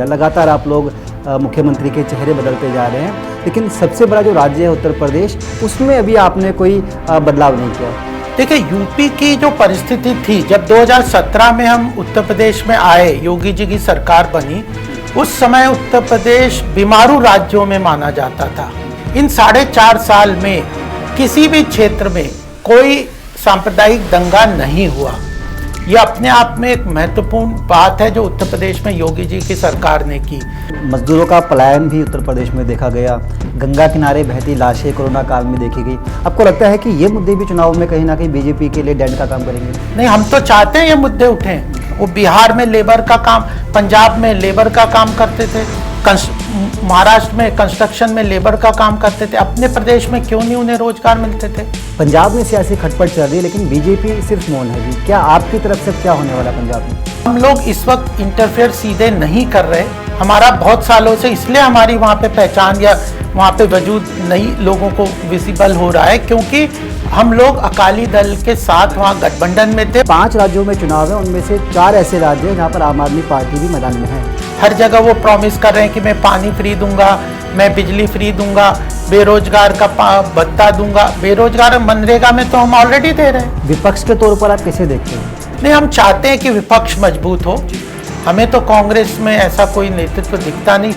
लगातार आप लोग मुख्यमंत्री के चेहरे बदलते जा रहे हैं, लेकिन सबसे बड़ा जो राज्य है उत्तर प्रदेश, उसमें अभी आपने कोई बदलाव नहीं किया। देखिए, यूपी की जो परिस्थिति थी जब 2017 में हम उत्तर प्रदेश में आए, योगी जी की सरकार बनी, उस समय उत्तर प्रदेश बीमारू राज्यों में माना जाता था। इन 4.5 साल में किसी भी क्षेत्र में कोई सांप्रदायिक दंगा नहीं हुआ। यह अपने आप में एक महत्वपूर्ण बात है जो उत्तर प्रदेश में योगी जी की सरकार ने की। मजदूरों का पलायन भी उत्तर प्रदेश में देखा गया, गंगा किनारे बहती लाशें कोरोना काल में देखी गई। आपको लगता है कि ये मुद्दे भी चुनाव में कहीं ना कहीं बीजेपी के लिए डैंड का काम करेंगे? नहीं, हम तो चाहते हैं ये मुद्दे उठें। वो बिहार में लेबर का काम, पंजाब में लेबर का काम करते थे, महाराष्ट्र में कंस्ट्रक्शन में लेबर का काम करते थे। अपने प्रदेश में क्यों नहीं उन्हें रोजगार मिलते थे? पंजाब में सियासी खटपट चल रही है, लेकिन बीजेपी सिर्फ मौन है जी। क्या आपकी तरफ से क्या होने वाला पंजाब में? हम लोग इस वक्त इंटरफेयर सीधे नहीं कर रहे। हमारा बहुत सालों से, इसलिए हमारी वहाँ पे पहचान या वहाँ पे वजूद नई लोगों को विजिबल हो रहा है, क्योंकि हम लोग अकाली दल के साथ वहाँ गठबंधन में थे। 5 राज्यों में चुनाव है, उनमें से 4 ऐसे राज्य हैं जहाँ पर आम आदमी पार्टी भी मैदान में है। हर जगह वो प्रॉमिस कर रहे हैं कि मैं पानी फ्री दूंगा, मैं बिजली फ्री दूंगा, बेरोजगार का भत्ता दूंगा। बेरोजगार मनरेगा में तो हम ऑलरेडी दे रहे हैं। विपक्ष के तौर पर आप कैसे देखते हैं? नहीं, हम चाहते हैं कि विपक्ष मजबूत हो। हमें तो कांग्रेस में ऐसा कोई नेतृत्व दिखता नहीं।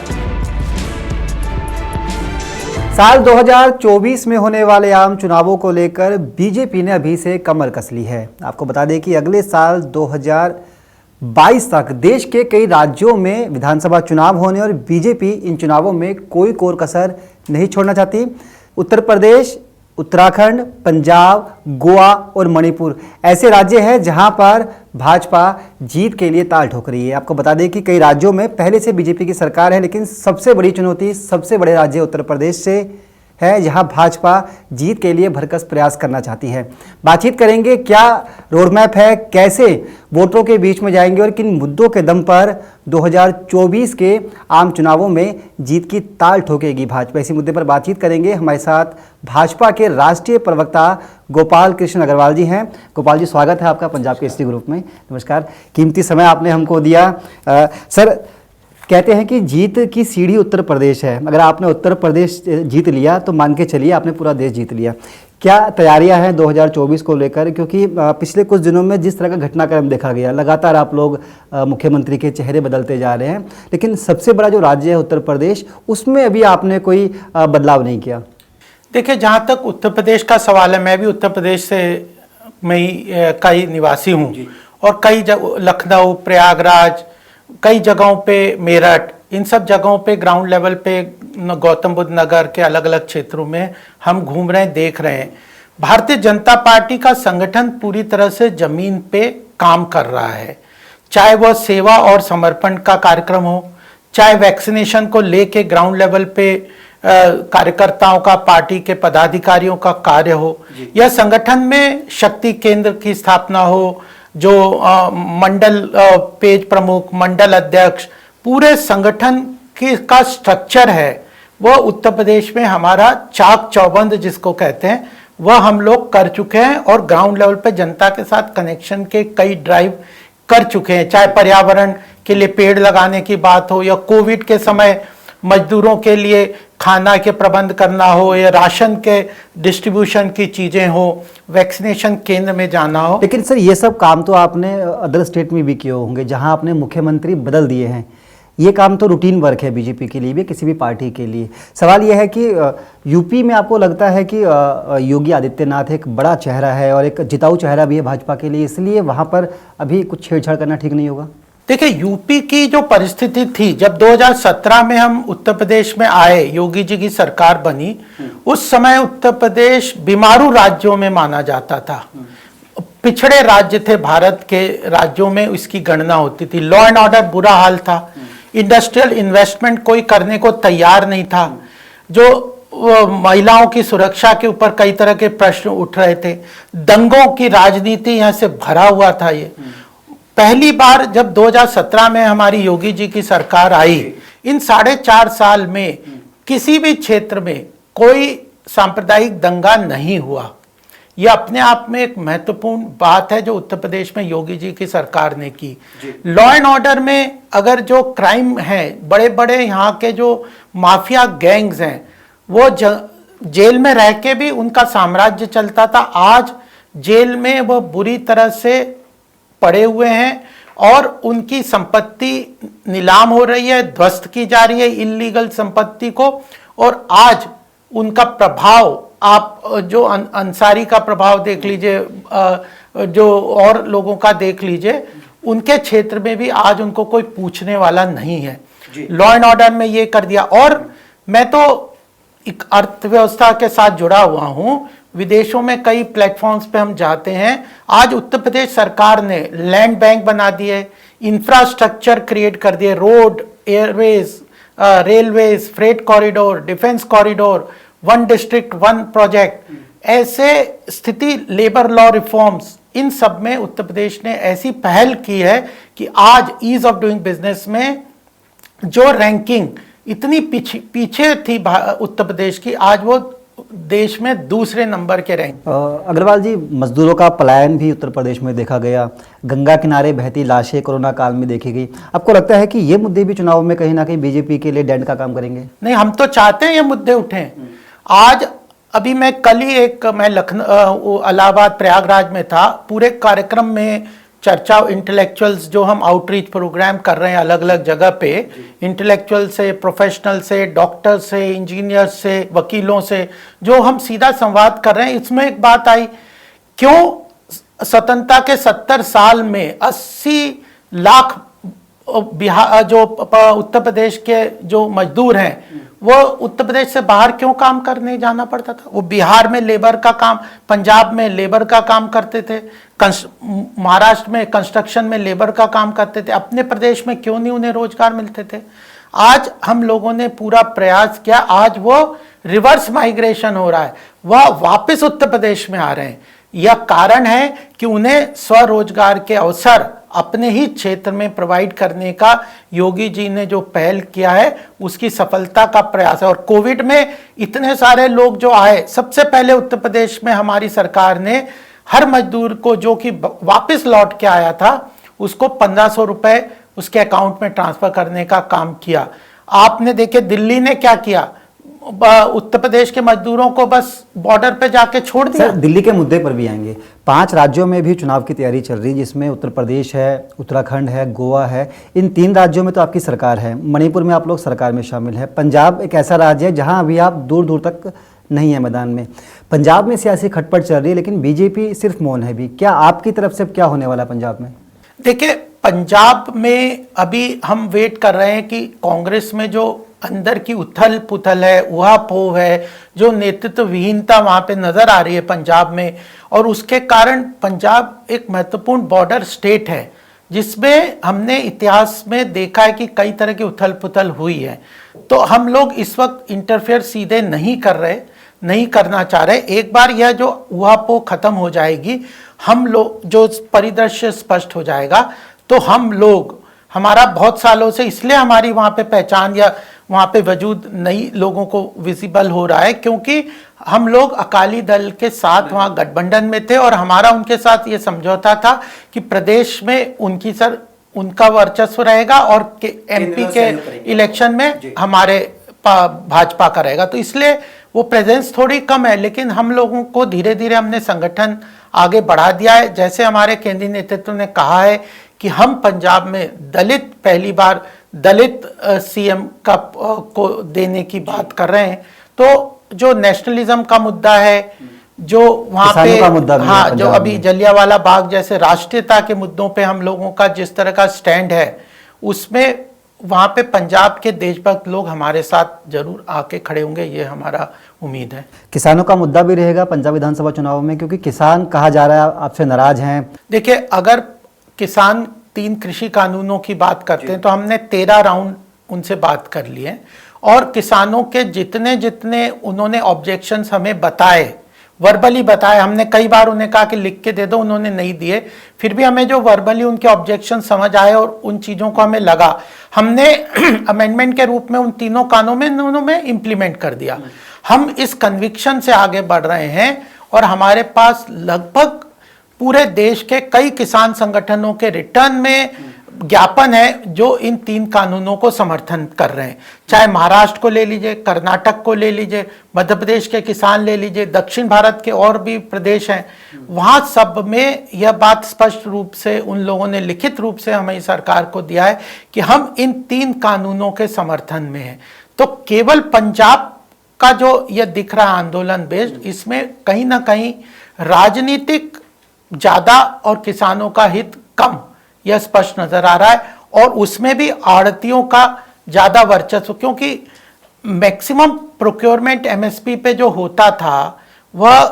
साल 2024 में होने वाले आम चुनावों को लेकर बीजेपी ने अभी से कमर कस ली है। आपको बता दें कि अगले साल 2022 तक देश के कई राज्यों में विधानसभा चुनाव होने और बीजेपी इन चुनावों में कोई कोर कसर नहीं छोड़ना चाहती। उत्तर प्रदेश, उत्तराखंड, पंजाब, गोवा और मणिपुर ऐसे राज्य हैं जहां पर भाजपा जीत के लिए ताल ठोक रही है। आपको बता दें कि कई राज्यों में पहले से बीजेपी की सरकार है, लेकिन सबसे बड़ी चुनौती सबसे बड़े राज्य उत्तर प्रदेश से है, जहां भाजपा जीत के लिए भरकस प्रयास करना चाहती है। बातचीत करेंगे क्या रोडमैप है, कैसे वोटरों के बीच में जाएंगे और किन मुद्दों के दम पर 2024 के आम चुनावों में जीत की ताल ठोकेगी भाजपा। इसी मुद्दे पर बातचीत करेंगे। हमारे साथ भाजपा के राष्ट्रीय प्रवक्ता गोपाल कृष्ण अग्रवाल जी हैं। गोपाल जी, स्वागत है आपका पंजाब केसरी ग्रुप में। नमस्कार, कीमती समय आपने हमको दिया। सर, कहते हैं कि जीत की सीढ़ी उत्तर प्रदेश है। अगर आपने उत्तर प्रदेश जीत लिया तो मान के चलिए आपने पूरा देश जीत लिया। क्या तैयारियां हैं 2024 को लेकर? क्योंकि पिछले कुछ दिनों में जिस तरह का घटनाक्रम देखा गया, लगातार आप लोग मुख्यमंत्री के चेहरे बदलते जा रहे हैं, लेकिन सबसे बड़ा जो राज्य है उत्तर प्रदेश, उसमें अभी आपने कोई बदलाव नहीं किया। देखिए, जहाँ तक उत्तर प्रदेश का सवाल है, मैं भी उत्तर प्रदेश से का ही निवासी हूँ और कई लखनऊ, प्रयागराज, कई जगहों पे मेरठ, इन सब जगहों पे ग्राउंड लेवल पे गौतम बुद्ध नगर के अलग अलग क्षेत्रों में हम घूम रहे हैं, देख रहे हैं। भारतीय जनता पार्टी का संगठन पूरी तरह से जमीन पे काम कर रहा है, चाहे वह सेवा और समर्पण का कार्यक्रम हो, चाहे वैक्सीनेशन को लेके ग्राउंड लेवल पे कार्यकर्ताओं का, पार्टी के पदाधिकारियों का कार्य हो, या संगठन में शक्ति केंद्र की स्थापना हो, जो मंडल पेज प्रमुख, मंडल अध्यक्ष, पूरे संगठन का स्ट्रक्चर है, वह उत्तर प्रदेश में हमारा चाक चौबंद जिसको कहते हैं, वह हम लोग कर चुके हैं और ग्राउंड लेवल पे जनता के साथ कनेक्शन के कई ड्राइव कर चुके हैं। चाहे पर्यावरण के लिए पेड़ लगाने की बात हो, या कोविड के समय मजदूरों के लिए खाना के प्रबंध करना हो, या राशन के डिस्ट्रीब्यूशन की चीजें हो, वैक्सीनेशन केंद्र में जाना हो। लेकिन सर, ये सब काम तो आपने अदर स्टेट में भी किए होंगे जहां आपने मुख्यमंत्री बदल दिए हैं। ये काम तो रूटीन वर्क है बीजेपी के लिए भी, किसी भी पार्टी के लिए। सवाल यह है कि यूपी में आपको लगता है कि योगी आदित्यनाथ एक बड़ा चेहरा है और एक जिताऊ चेहरा भी है भाजपा के लिए, इसलिए वहां पर अभी कुछ छेड़छाड़ करना ठीक नहीं होगा? देखिए, यूपी की जो परिस्थिति थी जब 2017 में हम उत्तर प्रदेश में आए, योगी जी की सरकार बनी, उस समय उत्तर प्रदेश बीमारू राज्यों में माना जाता था। पिछड़े राज्य थे भारत के राज्यों में, इसकी गणना होती थी। लॉ एंड ऑर्डर बुरा हाल था, इंडस्ट्रियल इन्वेस्टमेंट कोई करने को तैयार नहीं था, जो महिलाओं की सुरक्षा के ऊपर कई तरह के प्रश्न उठ रहे थे, दंगों की राजनीति यहाँ से भरा हुआ था। ये पहली बार जब 2017 में हमारी योगी जी की सरकार आई, इन 4.5 साल में किसी भी क्षेत्र में कोई सांप्रदायिक दंगा नहीं हुआ। ये अपने आप में एक महत्वपूर्ण बात है जो उत्तर प्रदेश में योगी जी की सरकार ने की। लॉ एंड ऑर्डर में अगर जो क्राइम है, बड़े बड़े यहाँ के जो माफिया गैंग्स हैं, वो जेल में रह के भी उनका साम्राज्य चलता था, आज जेल में वो बुरी तरह से पड़े हुए हैं और उनकी संपत्ति नीलाम हो रही है, ध्वस्त की जा रही है इल्लीगल संपत्ति को। और आज उनका प्रभाव आप जो अंसारी का प्रभाव देख लीजिए, जो और लोगों का देख लीजिए, उनके क्षेत्र में भी आज उनको कोई पूछने वाला नहीं है। लॉ एंड ऑर्डर में ये कर दिया। और मैं तो एक अर्थव्यवस्था के साथ जुड़ा हुआ हूं, विदेशों में कई प्लेटफॉर्म्स पे हम जाते हैं, आज उत्तर प्रदेश सरकार ने लैंड बैंक बना दिए, इंफ्रास्ट्रक्चर क्रिएट कर दिए, road, Airways, railways, freight corridor, defence corridor, one district one project, ऐसे स्थिति, लेबर लॉ रिफॉर्म्स, इन सब में उत्तर प्रदेश ने ऐसी पहल की है कि आज ईज ऑफ डूइंग बिजनेस में जो रैंकिंग इतनी पीछे थी उत्तर प्रदेश की, आज वो देश में दूसरे नंबर के रैंक। अग्रवाल जी, मजदूरों का पलायन भी उत्तर प्रदेश में देखा गया, गंगा किनारे बहती लाशें कोरोना काल में देखी गई। आपको लगता है कि ये मुद्दे भी चुनाव में कहीं ना कहीं बीजेपी के लिए डेंट का काम करेंगे? नहीं, हम तो चाहते हैं ये मुद्दे उठें। आज अभी मैं कल ही मैं लखनऊ, इलाहाबाद, प्रयागराज में था, पूरे कार्यक्रम में चर्चा, इंटेलेक्चुअल्स जो हम आउटरीच प्रोग्राम कर रहे हैं अलग अलग जगह पे, इंटेलेक्चुअल से, प्रोफेशनल से, डॉक्टर से, इंजीनियर से, वकीलों से जो हम सीधा संवाद कर रहे हैं, इसमें एक बात आई, क्यों स्वतंत्रता के 70 साल में 80 लाख बिहार जो उत्तर प्रदेश के जो मजदूर हैं वो उत्तर प्रदेश से बाहर क्यों काम करने जाना पड़ता था? वो बिहार में लेबर का काम, पंजाब में लेबर का काम करते थे, महाराष्ट्र में कंस्ट्रक्शन में लेबर का काम करते थे, अपने प्रदेश में क्यों नहीं उन्हें रोजगार मिलते थे? आज हम लोगों ने पूरा प्रयास किया, आज वो रिवर्स माइग्रेशन हो रहा है, वह वापस उत्तर प्रदेश में आ रहे हैं। यह कारण है कि उन्हें स्वरोजगार के अवसर अपने ही क्षेत्र में प्रोवाइड करने का योगी जी ने जो पहल किया है उसकी सफलता का प्रयास है। और कोविड में इतने सारे लोग जो आए, सबसे पहले उत्तर प्रदेश में हमारी सरकार ने हर मजदूर को जो कि वापस लौट के आया था उसको 1500 रुपए उसके अकाउंट में ट्रांसफर करने का काम किया। आपने देखे दिल्ली ने क्या किया, उत्तर प्रदेश के मजदूरों को बस बॉर्डर पे जाके छोड़ दिया। सर, दिल्ली के मुद्दे पर भी आएंगे। 5 राज्यों में भी चुनाव की तैयारी चल रही है, जिसमें उत्तर प्रदेश है, उत्तराखंड है, गोवा है। इन 3 राज्यों में तो आपकी सरकार है, मणिपुर में आप लोग सरकार में शामिल है, पंजाब एक ऐसा राज्य है जहां अभी आप दूर दूर तक नहीं है मैदान में। पंजाब में सियासी खटपट चल रही है, लेकिन बीजेपी सिर्फ मौन है भी। क्या आपकी तरफ से क्या होने वाला है पंजाब में? देखिए, पंजाब में अभी हम वेट कर रहे हैं कि कांग्रेस में जो अंदर की उथल पुथल है, उहापोह है, जो नेतृत्व विहीनता वहां पे नजर आ रही है पंजाब में, और उसके कारण पंजाब एक महत्वपूर्ण बॉर्डर स्टेट है जिसमें हमने इतिहास में देखा है कि कई तरह की उथल पुथल हुई है। तो हम लोग इस वक्त इंटरफेयर सीधे नहीं करना चाह रहे। एक बार यह जो उहापोह खत्म हो जाएगी, हम लोग जो परिदृश्य स्पष्ट हो जाएगा, तो हम लोग, हमारा बहुत सालों से इसलिए हमारी वहां पे पहचान या वहां पे वजूद नई लोगों को विजिबल हो रहा है क्योंकि हम लोग अकाली दल के साथ वहां गठबंधन में थे और हमारा उनके साथ ये समझौता था कि प्रदेश में उनका वर्चस्व रहेगा और एमपी के इलेक्शन में हमारे भाजपा का रहेगा। तो इसलिए वो प्रेजेंस थोड़ी कम है, लेकिन हम लोगों को धीरे धीरे हमने संगठन आगे बढ़ा दिया है। जैसे हमारे केंद्रीय नेतृत्व ने कहा है कि हम पंजाब में पहली बार दलित सीएम को देने की बात कर रहे हैं। तो जो नेशनलिज्म का मुद्दा है, जो वहां पे, हाँ, जो अभी जलियांवाला बाग जैसे राष्ट्रीयता के मुद्दों पे हम लोगों का जिस तरह का स्टैंड है, उसमें वहां पे पंजाब के देशभक्त लोग हमारे साथ जरूर आके खड़े होंगे, ये हमारा उम्मीद है। किसानों का मुद्दा भी रहेगा पंजाब विधानसभा चुनाव में, क्योंकि किसान कहा जा रहा है आपसे नाराज हैं। देखिए, अगर किसान 3 कृषि कानूनों की बात करते हैं तो हमने 13 राउंड उनसे बात कर लिए और किसानों के जितने उन्होंने ऑब्जेक्शंस हमें बताए, वर्बली बताए, हमने कई बार उन्हें कहा कि लिख के दे दो, उन्होंने नहीं दिए। फिर भी हमें जो वर्बली उनके ऑब्जेक्शन समझ आए और उन चीज़ों को हमें लगा, हमने अमेंडमेंट के रूप में उन 3 कानूनों में इम्प्लीमेंट कर दिया। हम इस कन्विक्शन से आगे बढ़ रहे हैं और हमारे पास लगभग पूरे देश के कई किसान संगठनों के रिटर्न में ज्ञापन है जो इन 3 कानूनों को समर्थन कर रहे हैं। चाहे महाराष्ट्र को ले लीजिए, कर्नाटक को ले लीजिए, मध्य प्रदेश के किसान ले लीजिए, दक्षिण भारत के और भी प्रदेश हैं, वहां सब में यह बात स्पष्ट रूप से उन लोगों ने लिखित रूप से हमारी सरकार को दिया है कि हम इन 3 कानूनों के समर्थन में हैं। तो केवल पंजाब का जो यह दिख रहा आंदोलन बेस्ड, इसमें कहीं ना कहीं राजनीतिक ज्यादा और किसानों का हित कम, यह स्पष्ट नजर आ रहा है। और उसमें भी आड़तियों का ज्यादा वर्चस्व, क्योंकि मैक्सिमम प्रोक्योरमेंट एमएसपी पे जो होता था वह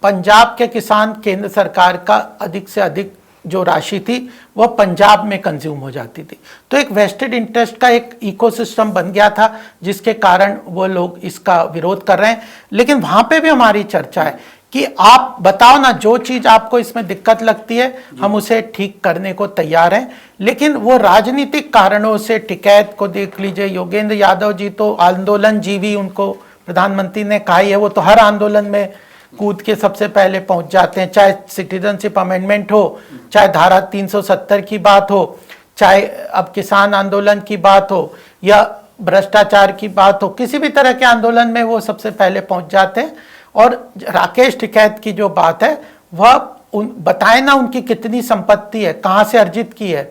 पंजाब के किसान केंद्र सरकार का अधिक से अधिक जो राशि थी वह पंजाब में कंज्यूम हो जाती थी। तो एक वेस्टेड इंटरेस्ट का एक इकोसिस्टम बन गया था जिसके कारण वो लोग इसका विरोध कर रहे हैं। लेकिन वहां पे भी हमारी चर्चा है कि आप बताओ ना, जो चीज आपको इसमें दिक्कत लगती है हम उसे ठीक करने को तैयार हैं। लेकिन वो राजनीतिक कारणों से, टिकैत को देख लीजिए, योगेंद्र यादव जी तो आंदोलन जीवी, उनको प्रधानमंत्री ने कहा ही है, वो तो हर आंदोलन में कूद के सबसे पहले पहुंच जाते हैं, चाहे सिटीजनशिप अमेंडमेंट हो, चाहे धारा 370 की बात हो, चाहे अब किसान आंदोलन की बात हो या भ्रष्टाचार की बात हो, किसी भी तरह के आंदोलन में वो सबसे पहले पहुंच जाते हैं। और राकेश टिकैत की जो बात है वह बताए ना उनकी कितनी संपत्ति है, कहां से अर्जित की है,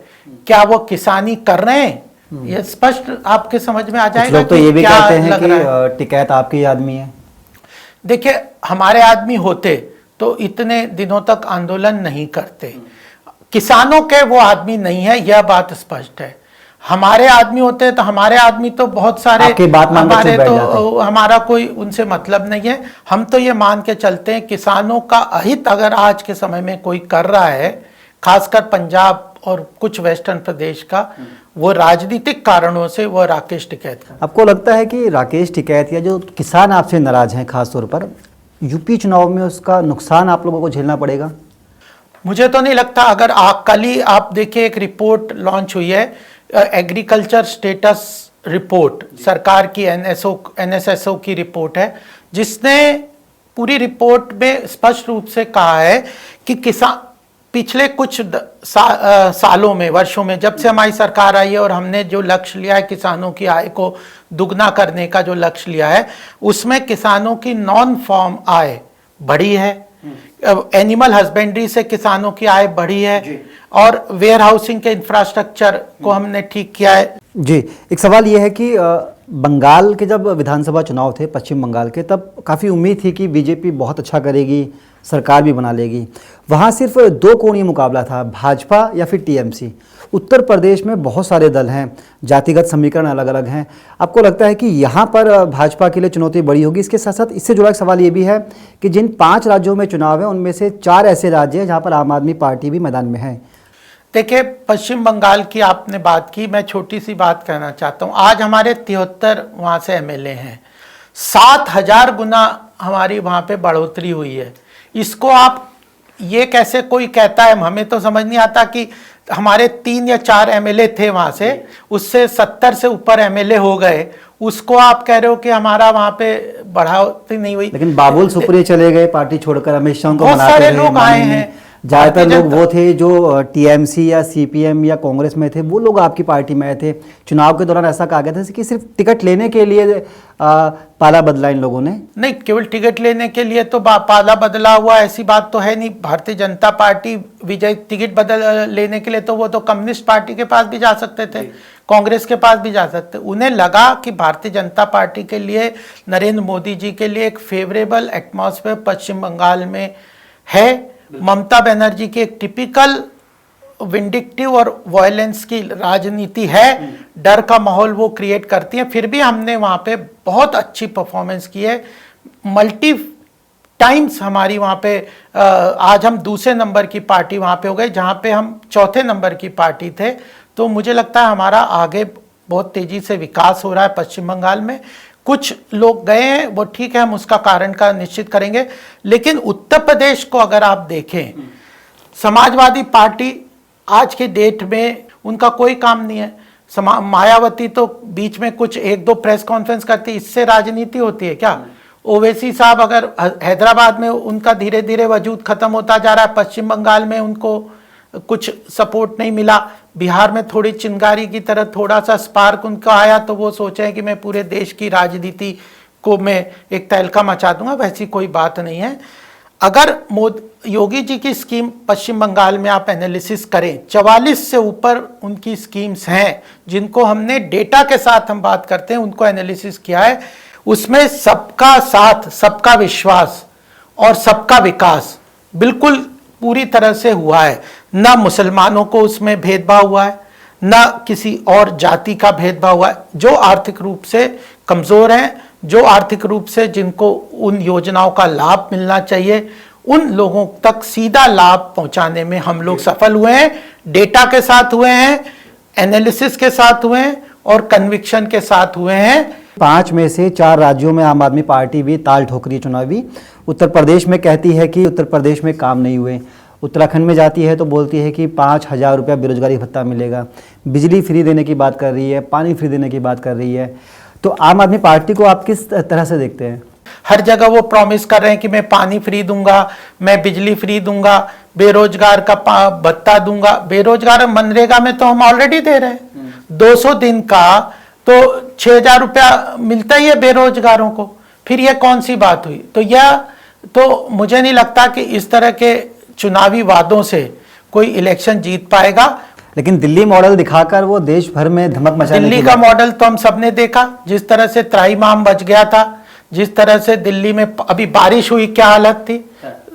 क्या वो किसानी कर रहे हैं, ये स्पष्ट आपके समझ में आ जाएगा। लोग तो ये भी कहते हैं कि टिकैत आपके आदमी है। देखिए, हमारे आदमी होते तो इतने दिनों तक आंदोलन नहीं करते, किसानों के वो आदमी नहीं है, यह बात स्पष्ट है। हमारे आदमी होते तो हमारे आदमी तो बहुत सारे, हमारे तो हमारा कोई उनसे मतलब नहीं है। हम तो ये मान के चलते हैं किसानों का अहित अगर आज के समय में कोई कर रहा है, खासकर पंजाब और कुछ वेस्टर्न प्रदेश का, वो राजनीतिक कारणों से वो राकेश टिकैत का। आपको लगता है कि राकेश टिकैत या जो किसान आपसे नाराज हैं खासतौर पर, यूपी चुनाव में उसका नुकसान आप लोगों को झेलना पड़ेगा? मुझे तो नहीं लगता। अगर कल ही आप देखिए एक रिपोर्ट लॉन्च हुई है, एग्रीकल्चर स्टेटस रिपोर्ट, सरकार की एनएसएसओ की रिपोर्ट है, जिसने पूरी रिपोर्ट में स्पष्ट रूप से कहा है कि किसान पिछले कुछ सालों में, वर्षों में, जब से हमारी सरकार आई है और हमने जो लक्ष्य लिया है किसानों की आय को दुगना करने का जो लक्ष्य लिया है, उसमें किसानों की नॉन फार्म आय बढ़ी है, एनिमल हस्बेंड्री से किसानों की आय बढ़ी है, और वेयर हाउसिंग के इंफ्रास्ट्रक्चर को हमने ठीक किया है। जी, एक सवाल ये है कि बंगाल के जब विधानसभा चुनाव थे पश्चिम बंगाल के, तब काफ़ी उम्मीद थी कि बीजेपी बहुत अच्छा करेगी, सरकार भी बना लेगी। वहाँ सिर्फ 2 कोणीय मुकाबला था, भाजपा या फिर टीएमसी। उत्तर प्रदेश में बहुत सारे दल हैं, जातिगत समीकरण अलग अलग हैं। आपको लगता है कि यहाँ पर भाजपा के लिए चुनौती बड़ी होगी? इसके साथ साथ इससे जुड़ा एक सवाल ये भी है कि जिन 5 राज्यों में चुनाव है उनमें से 4 ऐसे राज्य हैं जहाँ पर आम आदमी पार्टी भी मैदान में है। देखिए, पश्चिम बंगाल की आपने बात की, मैं छोटी सी बात कहना चाहता हूँ। आज हमारे 73 वहाँ से एमएलए हैं, 7000 गुना हमारी वहाँ पे बढ़ोतरी हुई है। इसको आप ये कैसे कोई कहता है, हमें तो समझ नहीं आता कि हमारे 3 या 4 एमएलए थे वहाँ से, उससे 70 से ऊपर एमएलए हो गए, उसको आप कह रहे हो कि हमारा वहाँ पे बढ़ोतरी नहीं हुई। लेकिन बाबुल सुप्रियो चले गए पार्टी छोड़कर, अमित शाह को बहुत सारे लोग आए हैं, ज़्यादातर लोग वो थे जो टीएमसी या सीपीएम या कांग्रेस में थे, वो लोग आपकी पार्टी में आए थे। चुनाव के दौरान ऐसा कहा गया था कि सिर्फ टिकट लेने के लिए पाला बदला इन लोगों ने। नहीं, केवल टिकट लेने के लिए तो पाला बदला हुआ ऐसी बात तो है नहीं। भारतीय जनता पार्टी विजय टिकट बदल लेने के लिए तो वो तो कम्युनिस्ट पार्टी के पास भी जा सकते थे, कांग्रेस के पास भी जा सकते। उन्हें लगा कि भारतीय जनता पार्टी के लिए, नरेंद्र मोदी जी के लिए एक फेवरेबल एटमॉस्फेयर पश्चिम बंगाल में है। ममता बनर्जी की एक टिपिकल विंडिक्टिव और वायलेंस की राजनीति है, डर का माहौल वो क्रिएट करती है। फिर भी हमने वहाँ पे बहुत अच्छी परफॉर्मेंस की है, मल्टी टाइम्स हमारी वहाँ पे आज हम दूसरे नंबर की पार्टी वहाँ पे हो गए, जहाँ पे हम चौथे नंबर की पार्टी थे। तो मुझे लगता है हमारा आगे बहुत तेजी से विकास हो रहा है पश्चिम बंगाल में। कुछ लोग गए हैं, वो ठीक है, हम उसका कारण का निश्चित करेंगे। लेकिन उत्तर प्रदेश को अगर आप देखें, समाजवादी पार्टी आज की डेट में उनका कोई काम नहीं है। मायावती तो बीच में कुछ 1-2 प्रेस कॉन्फ्रेंस करती, इससे राजनीति होती है क्या? ओवैसी साहब अगर हैदराबाद में उनका धीरे धीरे वजूद खत्म होता जा रहा है, पश्चिम बंगाल में उनको कुछ सपोर्ट नहीं मिला, बिहार में थोड़ी चिंगारी की तरह थोड़ा सा स्पार्क उनका आया, तो वो सोचे कि मैं पूरे देश की राजनीति को मैं एक तहलका मचा दूंगा। वैसी कोई बात नहीं है। अगर योगी जी की स्कीम पश्चिम बंगाल में आप एनालिसिस करें, 44 से ऊपर उनकी स्कीम्स हैं जिनको हमने डेटा के साथ हम बात करते हैं, उनको एनालिसिस किया है। उसमें सबका साथ, सबका विश्वास और सबका विकास बिल्कुल पूरी तरह से हुआ है। ना मुसलमानों को उसमें भेदभाव हुआ है, ना किसी और जाति का भेदभाव हुआ है। जो आर्थिक रूप से कमजोर हैं, जो आर्थिक रूप से जिनको उन योजनाओं का लाभ मिलना चाहिए, उन लोगों तक सीधा लाभ पहुंचाने में हम लोग सफल हुए हैं। डेटा के साथ हुए हैं, एनालिसिस के साथ हुए हैं और कन्विक्शन के साथ हुए हैं। 5 में से 4 राज्यों में आम आदमी पार्टी भी ताल ठोक रही है चुनावी। उत्तर प्रदेश में कहती है कि उत्तर प्रदेश में काम नहीं हुए, उत्तराखंड में जाती है तो बोलती है कि 5,000 रुपया बेरोजगारी भत्ता मिलेगा, बिजली फ्री देने की बात कर रही है, पानी फ्री देने की बात कर रही है। तो आम आदमी पार्टी को आप किस तरह से देखते हैं? हर जगह वो प्रॉमिस कर रहे हैं कि मैं पानी फ्री दूंगा, मैं बिजली फ्री दूंगा, बेरोजगार का भत्ता दूंगा। बेरोजगार मनरेगा में तो हम ऑलरेडी दे रहे हैं 200 दिन का, तो 6,000 रुपया मिलता ही है बेरोजगारों को। फिर यह कौन सी बात हुई? तो मुझे नहीं लगता कि इस तरह के चुनावी वादों से कोई इलेक्शन जीत पाएगा। लेकिन दिल्ली मॉडल दिखाकर वो देश भर में धमक मचाने दिल्ली का मॉडल तो हम सबने देखा, जिस तरह से त्राहिमाम बच गया था, जिस तरह से दिल्ली में अभी बारिश हुई, क्या हालत थी,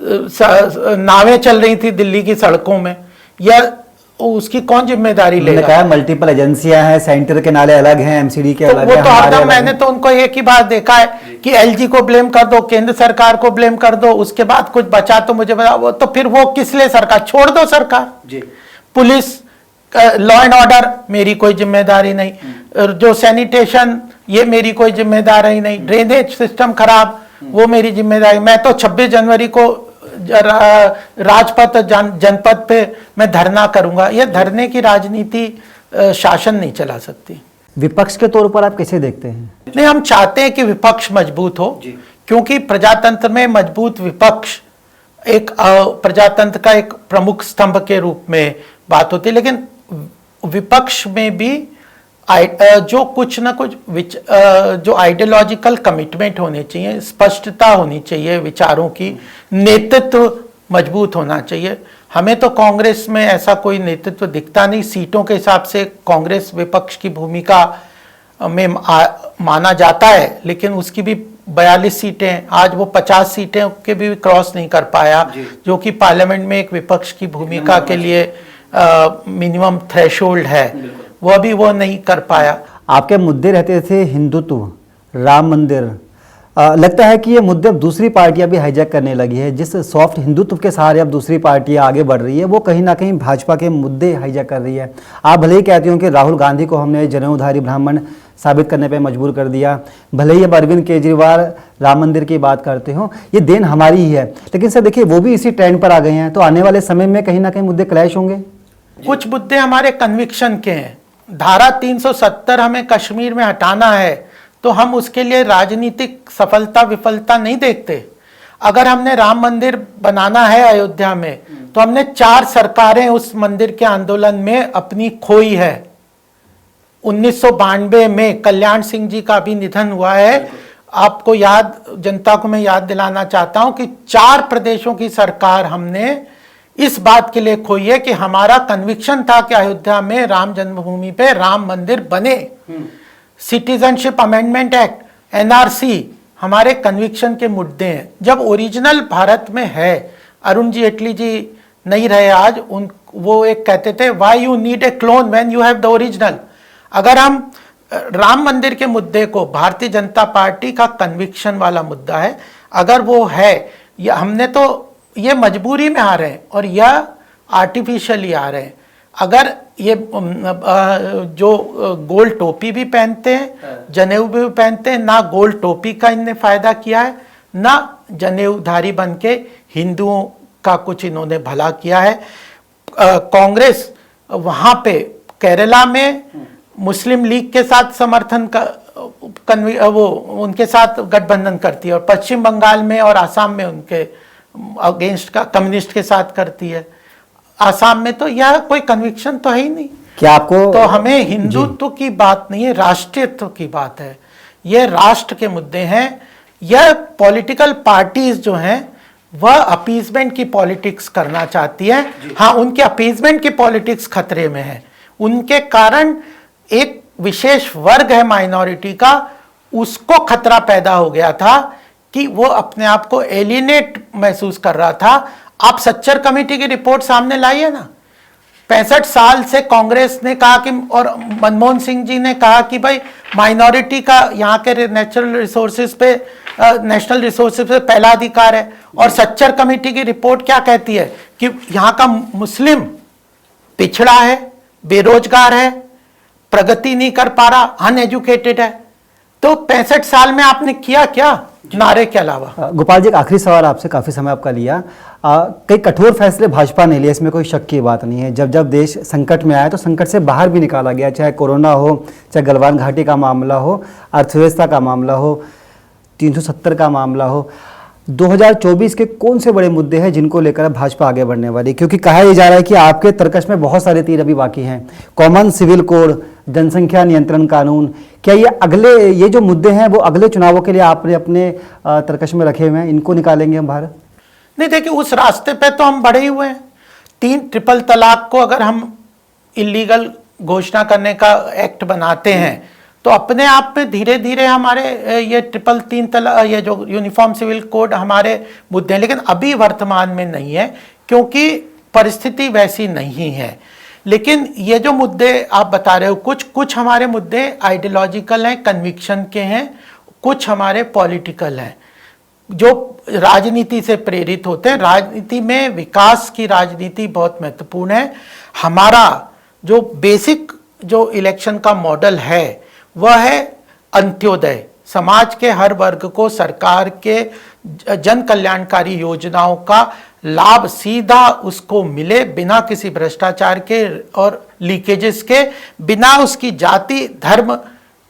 नावें चल रही थी दिल्ली की सड़कों में। यह उसकी कौन जिम्मेदारी लेगा? कहा मल्टीपल एजेंसियां हैं, सेंटर के नाले अलग हैं, एमसीडी के अलग हैं। वो तो हरदम मैंने हैं। तो उनको एक ही बात देखा है कि एलजी को ब्लेम कर दो, केंद्र सरकार को ब्लेम कर दो, उसके बाद कुछ बचा तो मुझे बताओ। तो फिर वो किस लिए सरकार? छोड़ दो सरकार जी। पुलिस, लॉ एंड ऑर्डर, मेरी कोई जिम्मेदारी नहीं। जो सैनिटेशन, ये मेरी कोई जिम्मेदारी नहीं। ड्रेनेज सिस्टम खराब, वो मेरी जिम्मेदारी। मैं तो 26 जनवरी को राजपथ जनपद पे मैं धरना करूंगा। यह धरने की राजनीति शासन नहीं चला सकती। विपक्ष के तौर पर आप कैसे देखते हैं? नहीं, हम चाहते हैं कि विपक्ष मजबूत हो, क्योंकि प्रजातंत्र में मजबूत विपक्ष एक प्रजातंत्र का एक प्रमुख स्तंभ के रूप में बात होती है। लेकिन विपक्ष में भी जो कुछ ना कुछ जो आइडियोलॉजिकल कमिटमेंट होने चाहिए, स्पष्टता होनी चाहिए विचारों की, नेतृत्व मजबूत होना चाहिए। हमें तो कांग्रेस में ऐसा कोई नेतृत्व दिखता नहीं। सीटों के हिसाब से कांग्रेस विपक्ष की भूमिका में माना जाता है, लेकिन उसकी भी 42 सीटें, आज वो 50 सीटें के भी क्रॉस नहीं कर पाया, जो कि पार्लियामेंट में एक विपक्ष की भूमिका के लिए मिनिमम थ्रेशोल्ड है, वो अभी वो नहीं कर पाया। आपके मुद्दे रहते थे हिंदुत्व, राम मंदिर। लगता है कि ये मुद्दे अब दूसरी पार्टियां भी हाईजैक करने लगी है। जिस सॉफ्ट हिंदुत्व के सहारे अब दूसरी पार्टियां आगे बढ़ रही है, वो कहीं ना कहीं भाजपा के मुद्दे हाईजैक कर रही है। आप भले ही कहते हो कि राहुल गांधी को हमने जनेऊधारी ब्राह्मण साबित करने पे मजबूर कर दिया, भले ही अब अरविंद केजरीवाल राम मंदिर की बात करते हो, ये देन हमारी ही है, लेकिन सर देखिए वो भी इसी ट्रेंड पर आ गए हैं। तो आने वाले समय में कहीं ना कहीं मुद्दे क्लैश होंगे। कुछ मुद्दे हमारे कन्विक्शन के हैं। धारा 370 हमें कश्मीर में हटाना है, तो हम उसके लिए राजनीतिक सफलता विफलता नहीं देखते। अगर हमने राम मंदिर बनाना है अयोध्या में, तो हमने 4 सरकारें उस मंदिर के आंदोलन में अपनी खोई है। 1992 में कल्याण सिंह जी का भी निधन हुआ है। आपको याद, जनता को मैं याद दिलाना चाहता हूं कि 4 प्रदेशों की सरकार हमने इस बात के लिए खोई है कि हमारा कन्विक्शन था कि अयोध्या में राम जन्मभूमि पे राम मंदिर बने। सिटीजनशिप अमेंडमेंट एक्ट, एनआरसी हमारे कन्विक्शन के मुद्दे हैं। जब ओरिजिनल भारत में है, अरुण जेटली जी नहीं रहे आज, वो एक कहते थे, why you need a clone when you have the original. अगर हम राम मंदिर के मुद्दे को, भारतीय जनता पार्टी का कन्विक्शन वाला मुद्दा है, अगर वो है, या हमने तो ये मजबूरी में आ रहे हैं और यह आर्टिफिशियली आ रहे हैं। अगर ये जो गोल टोपी भी पहनते हैं, जनेऊ भी पहनते हैं, ना गोल टोपी का इनने फायदा किया है, ना जनेऊधारी बन के हिंदुओं का कुछ इन्होंने भला किया है। कांग्रेस वहां पे केरला में मुस्लिम लीग के साथ समर्थन वो उनके साथ गठबंधन करती है, और पश्चिम बंगाल में और आसाम में उनके अगेंस्ट का कम्युनिस्ट के साथ करती है। आसाम में तो यह कोई कन्विक्शन तो है ही नहीं। क्या आपको तो हमें हिंदुत्व की बात नहीं है, राष्ट्रीयत्व की बात है। यह राष्ट्र के मुद्दे हैं। यह पॉलिटिकल पार्टीज जो हैं वह अपीजमेंट की पॉलिटिक्स करना चाहती है। हाँ, उनके अपीजमेंट की पॉलिटिक्स खतरे में है। उनके कारण एक विशेष वर्ग है माइनॉरिटी का, उसको खतरा पैदा हो गया था कि वो अपने आप को एलिनेट महसूस कर रहा था। आप सच्चर कमेटी की रिपोर्ट सामने लाइए ना। 65 साल से कांग्रेस ने कहा कि, और मनमोहन सिंह जी ने कहा कि भाई माइनॉरिटी का यहाँ के नेचुरल रिसोर्सेज पे, नेशनल रिसोर्सेज पे पहला अधिकार है। और सच्चर कमेटी की रिपोर्ट क्या कहती है कि यहाँ का मुस्लिम पिछड़ा है, बेरोजगार है, प्रगति नहीं कर पा रहा, अनएजुकेटेड है। तो 65 साल में आपने किया क्या नारे के अलावा? गोपाल जी, एक आखिरी सवाल आपसे, काफ़ी समय आपका लिया। कई कठोर फैसले भाजपा ने लिए, इसमें कोई शक की बात नहीं है। जब जब देश संकट में आया तो संकट से बाहर भी निकाला गया, चाहे कोरोना हो, चाहे गलवान घाटी का मामला हो, अर्थव्यवस्था का मामला हो, 370 का मामला हो। 2024 के कौन से बड़े मुद्दे हैं जिनको लेकर भाजपा आगे बढ़ने वाली? क्योंकि कहा यह जा रहा है कि आपके तर्कश में बहुत सारे तीर अभी बाकी हैं। कॉमन सिविल कोड, जनसंख्या नियंत्रण कानून, क्या ये जो मुद्दे हैं वो अगले चुनावों के लिए आपने अपने तर्कश में रखे हुए हैं, इनको निकालेंगे हम बाहर? नहीं, देखिए उस रास्ते पे तो हम बढ़े हुए हैं। 3 ट्रिपल तलाक को अगर हम इलीगल घोषणा करने का एक्ट बनाते हैं तो अपने आप में धीरे धीरे हमारे ये 3 तलाक, ये जो यूनिफॉर्म सिविल कोड हमारे मुद्दे हैं, लेकिन अभी वर्तमान में नहीं है क्योंकि परिस्थिति वैसी नहीं है। लेकिन ये जो मुद्दे आप बता रहे हो, कुछ हमारे मुद्दे आइडियोलॉजिकल हैं, कन्विक्शन के हैं, कुछ हमारे पॉलिटिकल हैं जो राजनीति से प्रेरित होते हैं। राजनीति में विकास की राजनीति बहुत महत्वपूर्ण है। हमारा जो बेसिक जो इलेक्शन का मॉडल है वह है अंत्योदय। समाज के हर वर्ग को सरकार के जन कल्याणकारी योजनाओं का लाभ सीधा उसको मिले, बिना किसी भ्रष्टाचार के और लीकेजेस के, बिना उसकी जाति धर्म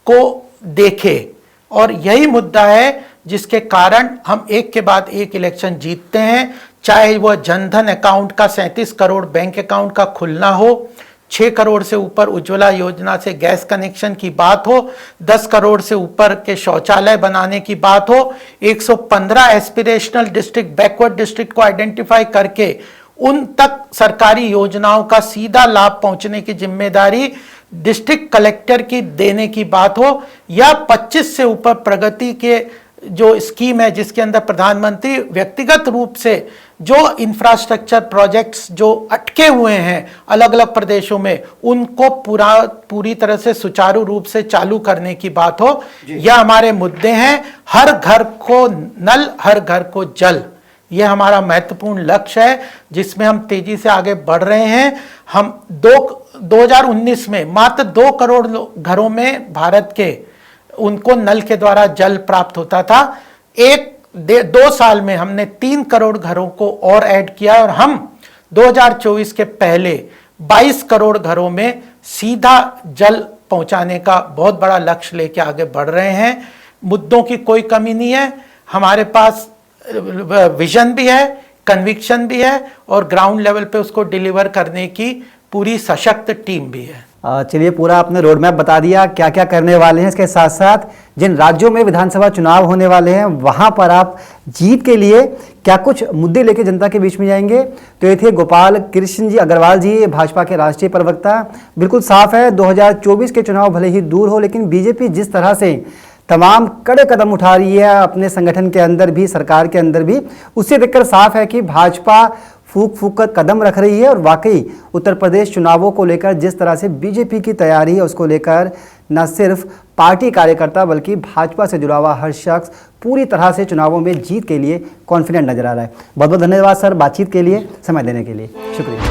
को देखे। और यही मुद्दा है जिसके कारण हम एक के बाद एक इलेक्शन जीतते हैं। चाहे वह जनधन अकाउंट का 37 करोड़ बैंक अकाउंट का खुलना हो, 6 करोड़ से ऊपर उज्ज्वला योजना से गैस कनेक्शन की बात हो, 10 करोड़ से ऊपर के शौचालय बनाने की बात हो, 115 एस्पिरेशनल डिस्ट्रिक्ट, बैकवर्ड डिस्ट्रिक्ट को आइडेंटिफाई करके उन तक सरकारी योजनाओं का सीधा लाभ पहुंचने की जिम्मेदारी डिस्ट्रिक्ट कलेक्टर की देने की बात हो, या 25 से ऊपर प्रगति के जो स्कीम है जिसके अंदर प्रधानमंत्री व्यक्तिगत रूप से जो इंफ्रास्ट्रक्चर प्रोजेक्ट्स जो अटके हुए हैं अलग अलग प्रदेशों में, उनको पूरी तरह से सुचारू रूप से चालू करने की बात हो। यह हमारे मुद्दे हैं। हर घर को नल, हर घर को जल, यह हमारा महत्वपूर्ण लक्ष्य है जिसमें हम तेजी से आगे बढ़ रहे हैं। हम 2019 में मात्र 2 करोड़ घरों में भारत के उनको नल के द्वारा जल प्राप्त होता था। 2 साल में हमने 3 करोड़ घरों को और ऐड किया और हम 2024 के पहले 22 करोड़ घरों में सीधा जल पहुंचाने का बहुत बड़ा लक्ष्य लेके आगे बढ़ रहे हैं। मुद्दों की कोई कमी नहीं है, हमारे पास विजन भी है, कन्विक्शन भी है और ग्राउंड लेवल पे उसको डिलीवर करने की पूरी सशक्त टीम भी है। चलिए, पूरा आपने रोड मैप बता दिया क्या क्या करने वाले हैं। इसके साथ साथ जिन राज्यों में विधानसभा चुनाव होने वाले हैं वहां पर आप जीत के लिए क्या कुछ मुद्दे लेके जनता के बीच में जाएंगे। तो ये थे गोपाल कृष्ण जी अग्रवाल जी, भाजपा के राष्ट्रीय प्रवक्ता। बिल्कुल साफ है 2024 के चुनाव भले ही दूर हो, लेकिन बीजेपी जिस तरह से तमाम कड़े कदम उठा रही है अपने संगठन के अंदर भी, सरकार के अंदर भी, उससे देखकर साफ है कि भाजपा फूक फूक कर कदम रख रही है। और वाकई उत्तर प्रदेश चुनावों को लेकर जिस तरह से बीजेपी की तैयारी है उसको लेकर न सिर्फ पार्टी कार्यकर्ता बल्कि भाजपा से जुड़ा हुआ हर शख्स पूरी तरह से चुनावों में जीत के लिए कॉन्फिडेंट नजर आ रहा है। बहुत बहुत धन्यवाद सर बातचीत के लिए, समय देने के लिए, शुक्रिया।